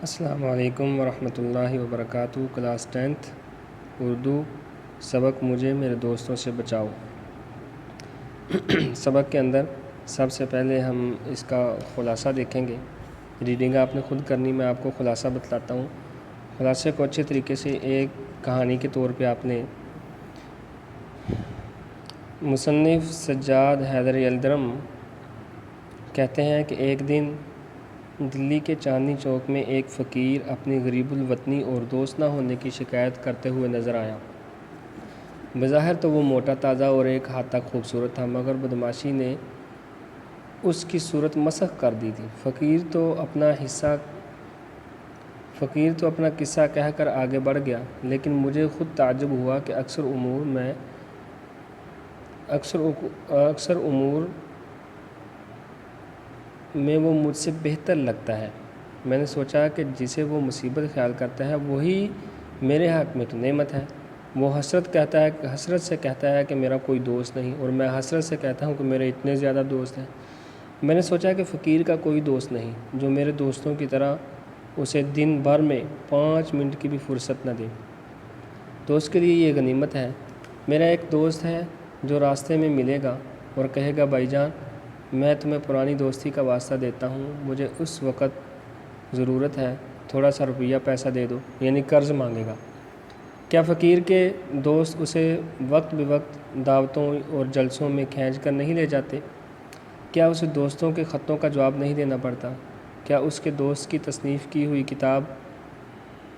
السلام علیکم ورحمۃ اللہ وبرکاتہ۔ کلاس 10 اردو سبق مجھے میرے دوستوں سے بچاؤ۔ سبق کے اندر سب سے پہلے ہم اس کا خلاصہ دیکھیں گے۔ ریڈنگ آپ نے خود کرنی، میں آپ کو خلاصہ بتلاتا ہوں۔ خلاصے کو اچھے طریقے سے ایک کہانی کے طور پہ آپ نے مصنف سجاد حیدر یلدرم کہتے ہیں کہ ایک دن دلی کے چاندنی چوک میں ایک فقیر اپنی غریب الوطنی اور دوست نہ ہونے کی شکایت کرتے ہوئے نظر آیا۔ بظاہر تو وہ موٹا تازہ اور ایک حد تک خوبصورت تھا، مگر بدمعاشی نے اس کی صورت مسخ کر دی تھی۔ فقیر تو اپنا قصہ کہہ کر آگے بڑھ گیا، لیکن مجھے خود تعجب ہوا کہ اکثر امور میں وہ مجھ سے بہتر لگتا ہے۔ میں نے سوچا کہ جسے وہ مصیبت خیال کرتا ہے وہی میرے حق میں تو نعمت ہے۔ وہ حسرت سے کہتا ہے کہ میرا کوئی دوست نہیں، اور میں حسرت سے کہتا ہوں کہ میرے اتنے زیادہ دوست ہیں۔ میں نے سوچا کہ فقیر کا کوئی دوست نہیں جو میرے دوستوں کی طرح اسے دن بھر میں 5 منٹ کی بھی فرصت نہ دے۔ تو اس کے لیے یہ غنیمت ہے۔ میرا ایک دوست ہے جو راستے میں ملے گا اور کہے گا، بھائی جان میں تمہیں پرانی دوستی کا واسطہ دیتا ہوں، مجھے اس وقت ضرورت ہے، تھوڑا سا روپیہ پیسہ دے دو، یعنی قرض مانگے گا۔ کیا فقیر کے دوست اسے وقت بے وقت دعوتوں اور جلسوں میں کھینچ کر نہیں لے جاتے؟ کیا اسے دوستوں کے خطوں کا جواب نہیں دینا پڑتا؟ کیا اس کے دوست کی تصنیف کی ہوئی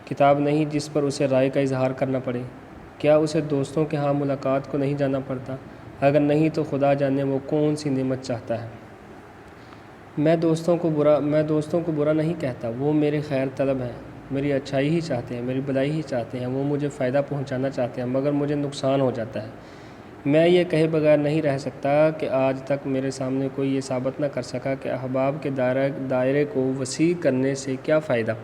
کتاب نہیں جس پر اسے رائے کا اظہار کرنا پڑے؟ کیا اسے دوستوں کے ہاں ملاقات کو نہیں جانا پڑتا؟ اگر نہیں تو خدا جانے وہ کون سی نعمت چاہتا ہے۔ میں دوستوں کو برا نہیں کہتا، وہ میرے خیر طلب ہیں، میری اچھائی ہی چاہتے ہیں، میری بھلائی ہی چاہتے ہیں، وہ مجھے فائدہ پہنچانا چاہتے ہیں، مگر مجھے نقصان ہو جاتا ہے۔ میں یہ کہے بغیر نہیں رہ سکتا کہ آج تک میرے سامنے کوئی یہ ثابت نہ کر سکا کہ احباب کے دائرے کو وسیع کرنے سے کیا فائدہ۔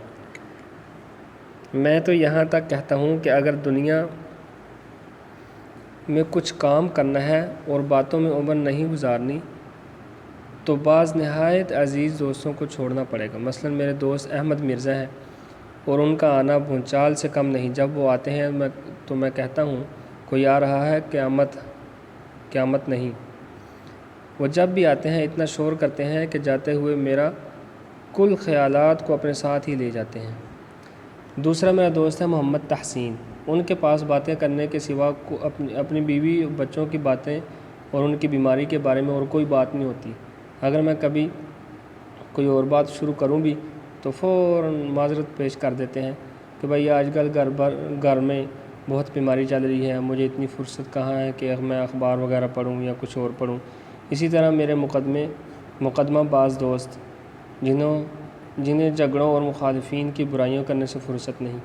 میں تو یہاں تک کہتا ہوں کہ اگر دنیا میں کچھ کام کرنا ہے اور باتوں میں عمر نہیں گزارنی تو بعض نہایت عزیز دوستوں کو چھوڑنا پڑے گا۔ مثلا میرے دوست احمد مرزا ہیں اور ان کا آنا بھونچال سے کم نہیں۔ جب وہ آتے ہیں تو میں کہتا ہوں کوئی آ رہا ہے، قیامت نہیں۔ وہ جب بھی آتے ہیں اتنا شور کرتے ہیں کہ جاتے ہوئے میرا کل خیالات کو اپنے ساتھ ہی لے جاتے ہیں۔ دوسرا میرا دوست ہے محمد تحسین۔ ان کے پاس باتیں کرنے کے سوا اپنی بیوی اور بچوں کی باتیں اور ان کی بیماری کے بارے میں اور کوئی بات نہیں ہوتی۔ اگر میں کبھی کوئی اور بات شروع کروں بھی تو فوراً معذرت پیش کر دیتے ہیں کہ بھائی آج کل گھر میں بہت بیماری چل رہی ہے، مجھے اتنی فرصت کہاں ہے کہ میں اخبار وغیرہ پڑھوں یا کچھ اور پڑھوں۔ اسی طرح میرے مقدمہ باز دوست جنہیں جھگڑوں اور مخالفین کی برائیوں کرنے سے فرصت نہیں۔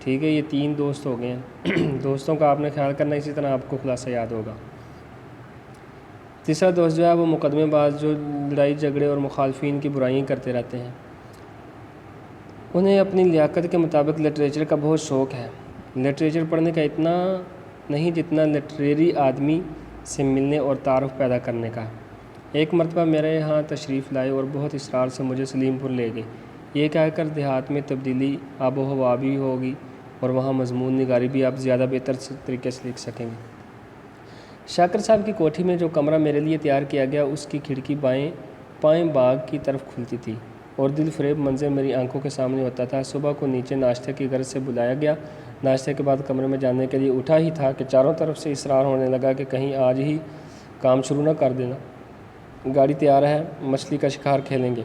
ٹھیک ہے، یہ 3 دوست ہو گئے ہیں۔ دوستوں کا آپ نے خیال کرنا، اسی طرح آپ کو خلاصہ یاد ہوگا۔ تیسرا دوست جو ہے وہ مقدمے باز، جو لڑائی جھگڑے اور مخالفین کی برائیاں کرتے رہتے ہیں۔ انہیں اپنی لیاقت کے مطابق لٹریچر کا بہت شوق ہے۔ لٹریچر پڑھنے کا اتنا نہیں جتنا لٹریری آدمی سے ملنے اور تعارف پیدا کرنے کا۔ ایک مرتبہ میرے یہاں تشریف لائے اور بہت اصرار سے مجھے سلیم پور لے گئے، یہ کہہ کر دیہات میں تبدیلی آب و ہوا بھی ہوگی اور وہاں مضمون نگاری بھی آپ زیادہ بہتر طریقے سے لکھ سکیں گے۔ شاکر صاحب کی کوٹھی میں جو کمرہ میرے لیے تیار کیا گیا، اس کی کھڑکی بائیں باغ کی طرف کھلتی تھی اور دل فریب منظر میری آنکھوں کے سامنے ہوتا تھا۔ صبح کو نیچے ناشتے کی غرض سے بلایا گیا۔ ناشتے کے بعد کمرے میں جانے کے لیے اٹھا ہی تھا کہ چاروں طرف سے اصرار ہونے لگا کہ کہیں آج ہی کام شروع نہ کر دینا۔ گاڑی تیار ہے، مچھلی کا شکار کھیلیں گے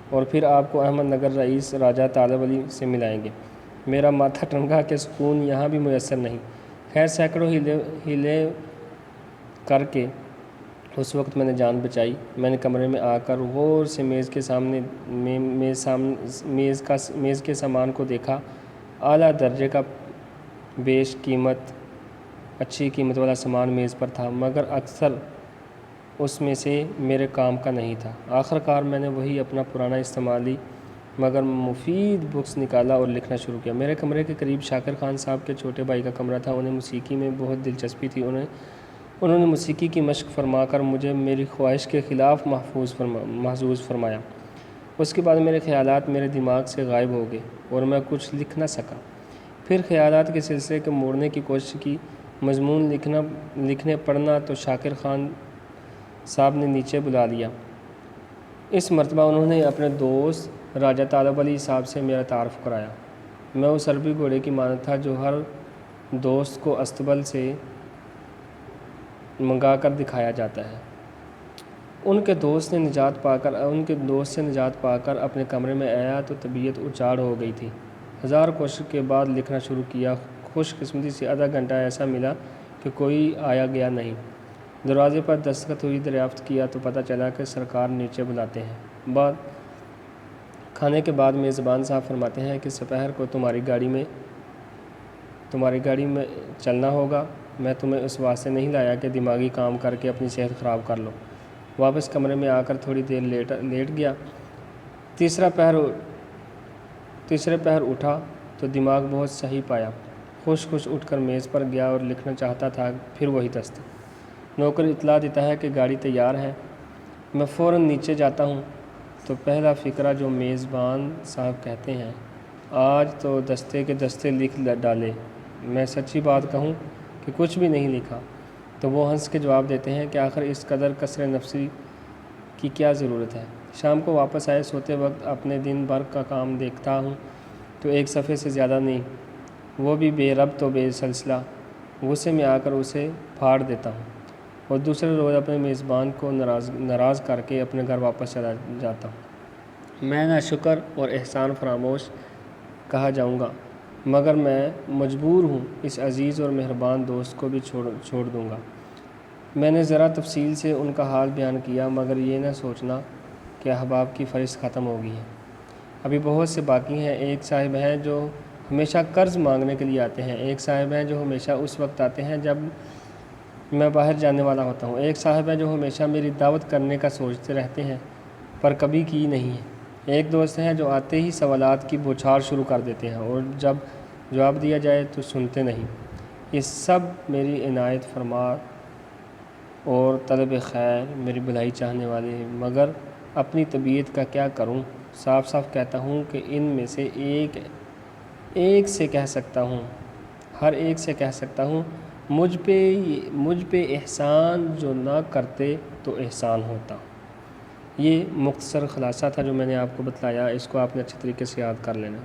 اور پھر آپ کو احمد نگر رئیس راجہ طالب علی سے ملائیں گے۔ میرا ماتھا ٹنگا کہ سکون یہاں بھی میسر نہیں۔ خیر سینکڑوں ہیلے کر کے اس وقت میں نے جان بچائی۔ میں نے کمرے میں آ کر غور سے میز کے سامان کو دیکھا۔ اعلیٰ درجے کا بیش قیمت اچھی قیمت والا سامان میز پر تھا، مگر اکثر اس میں سے میرے کام کا نہیں تھا۔ آخرکار میں نے وہی اپنا پرانا استعمالی مگر مفید بکس نکالا اور لکھنا شروع کیا۔ میرے کمرے کے قریب شاکر خان صاحب کے چھوٹے بھائی کا کمرہ تھا۔ انہیں موسیقی میں بہت دلچسپی تھی۔ انہوں نے موسیقی کی مشق فرما کر مجھے میری خواہش کے خلاف محظوظ فرمایا۔ اس کے بعد میرے خیالات میرے دماغ سے غائب ہو گئے اور میں کچھ لکھ نہ سکا۔ پھر خیالات کے سلسلے کو موڑنے کی کوشش کی، مضمون لکھنے پڑھنا تو شاکر خان صاحب نے نیچے بلا لیا۔ اس مرتبہ انہوں نے اپنے دوست راجہ طالب علی صاحب سے میرا تعارف کرایا۔ میں اس عربی گھوڑے کی مانند تھا جو ہر دوست کو استبل سے منگا کر دکھایا جاتا ہے۔ ان کے دوست سے نجات پا کر اپنے کمرے میں آیا تو طبیعت اچاڑ ہو گئی تھی۔ ہزار کوشش کے بعد لکھنا شروع کیا۔ خوش قسمتی سے آدھا گھنٹہ ایسا ملا کہ کوئی آیا گیا نہیں۔ دروازے پر دستخط ہوئی، دریافت کیا تو پتہ چلا کہ سرکار نیچے بلاتے ہیں۔ کھانے کے بعد میزبان صاحب فرماتے ہیں کہ سپہر کو تمہاری گاڑی میں چلنا ہوگا۔ میں تمہیں اس واسطے نہیں لایا کہ دماغی کام کر کے اپنی صحت خراب کر لو۔ واپس کمرے میں آ کر تھوڑی دیر لیٹ گیا۔ تیسرے پہر اٹھا تو دماغ بہت صحیح پایا۔ خوش اٹھ کر میز پر گیا اور لکھنا چاہتا تھا، پھر وہی دستک۔ نوکر اطلاع دیتا ہے کہ گاڑی تیار ہے۔ میں فوراً نیچے جاتا ہوں تو پہلا فقرہ جو میزبان صاحب کہتے ہیں، آج تو دستے کے دستے لکھ ڈالے۔ میں سچی بات کہوں کہ کچھ بھی نہیں لکھا تو وہ ہنس کے جواب دیتے ہیں کہ آخر اس قدر کسر نفسی کی کیا ضرورت ہے۔ شام کو واپس آئے، سوتے وقت اپنے دن بھر کا کام دیکھتا ہوں تو ایک صفحے سے زیادہ نہیں، وہ بھی بے ربط و بے سلسلہ۔ غصے میں آ کر اسے پھاڑ دیتا ہوں اور دوسرے روز اپنے میزبان کو ناراض کر کے اپنے گھر واپس چلا جاتا ہوں۔ میں نہ شکر اور احسان فراموش کہا جاؤں گا، مگر میں مجبور ہوں اس عزیز اور مہربان دوست کو بھی چھوڑ دوں گا۔ میں نے ذرا تفصیل سے ان کا حال بیان کیا، مگر یہ نہ سوچنا کہ احباب کی فہرست ختم ہو گئی ہے۔ ابھی بہت سے باقی ہیں۔ ایک صاحب ہیں جو ہمیشہ قرض مانگنے کے لیے آتے ہیں۔ ایک صاحب ہیں جو ہمیشہ اس وقت آتے ہیں جب میں باہر جانے والا ہوتا ہوں۔ ایک صاحب ہیں جو ہمیشہ میری دعوت کرنے کا سوچتے رہتے ہیں پر کبھی کی نہیں ہے۔ ایک دوست ہیں جو آتے ہی سوالات کی بوچھار شروع کر دیتے ہیں اور جب جواب دیا جائے تو سنتے نہیں۔ یہ سب میری عنایت فرما اور طلب خیر، میری بھلائی چاہنے والے ہیں، مگر اپنی طبیعت کا کیا کروں؟ صاف کہتا ہوں کہ ان میں سے ایک سے کہہ سکتا ہوں، ہر ایک سے کہہ سکتا ہوں، مجھ پہ احسان جو نہ کرتے تو احسان ہوتا۔ یہ مختصر خلاصہ تھا جو میں نے آپ کو بتلایا، اس کو آپ نے اچھے طریقے سے یاد کر لینا۔